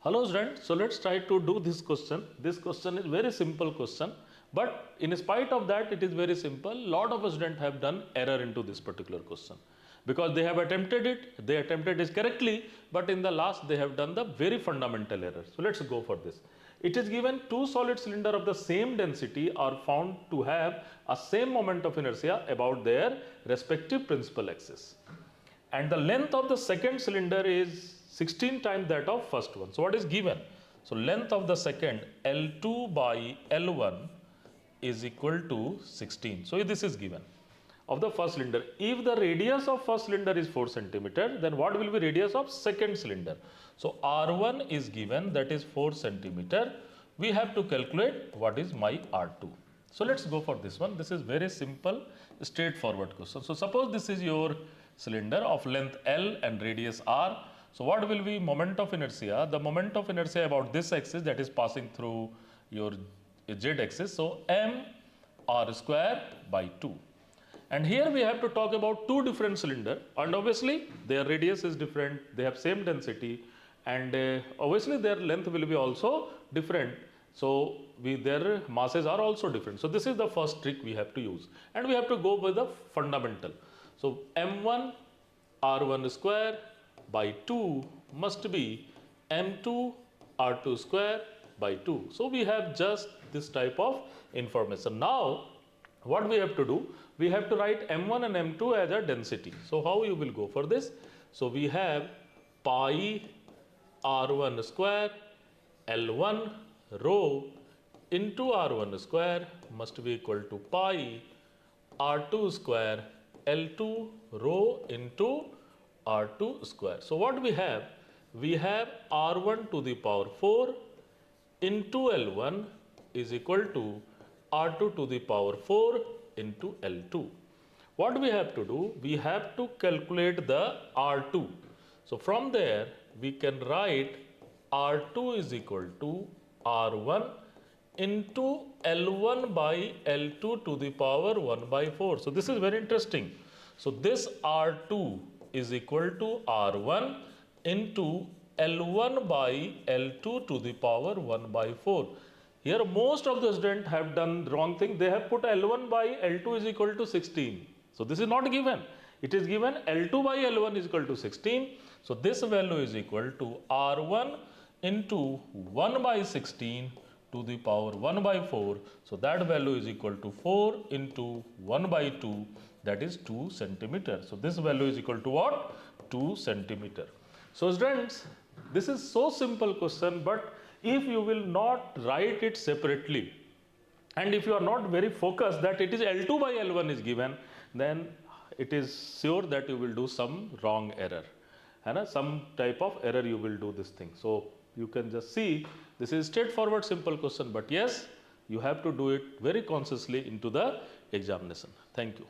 Hello students, so let's try to do this question. This question is very simple question, but in spite of that it is very simple. Lot of students have done error into this particular question because they have attempted it correctly, but in the last they have done the very fundamental error. So let's go for this. It is given two solid cylinder of the same density are found to have a same moment of inertia about their respective principal axis, and the length of the second cylinder is 16 times that of first one. So what is given? So length of the second L2 by L1 is equal to 16. So this is given of the first cylinder. If the radius of first cylinder is 4 centimeter, then what will be radius of second cylinder? So R1 is given, that is 4 centimeter. We have to calculate what is my R2. So let's go for this one. This is very simple, straightforward question. So suppose this is your cylinder of length L and radius R. So what will be moment of inertia? The moment of inertia about this axis, that is passing through your z axis. So m r square by 2. And here we have to talk about two different cylinder, and obviously their radius is different, they have same density, and obviously their length will be also different. So their masses are also different. So this is the first trick we have to use, and we have to go with the fundamental. So m1 r1 square by 2 must be m2 r2 square by 2. So we have just this type of information. Now what we have to do? We have to write m1 and m2 as a density. So how you will go for this? So we have pi r1 square L1 rho into r1 square must be equal to pi r2 square L2 rho into r2 square. So what we have? We have r1 to the power 4 into L1 is equal to r2 to the power 4 into L2. What we have to do? We have to calculate the r2. So from there we can write r2 is equal to r1 into L1 by L2 to the power 1 by 4. So this is very interesting. So this r2 is equal to r1 into L1 by L2 to the power 1 by 4. Here most of the students have done wrong thing. They have put L1 by L2 is equal to 16. So this is not given. It is given L2 by L1 is equal to 16. So this value is equal to R1 into 1 by 16 to the power 1 by 4. So that value is equal to 4 into 1 by 2, that is 2 centimeter. So this value is equal to what? 2 centimeter. So students, this is so simple question, but if you will not write it separately, and if you are not very focused that it is L2 by L1 is given, then it is sure that you will do some wrong error, and some type of error you will do this thing. So you can just see this is straightforward simple question, but yes, you have to do it very consciously into the examination. Thank you.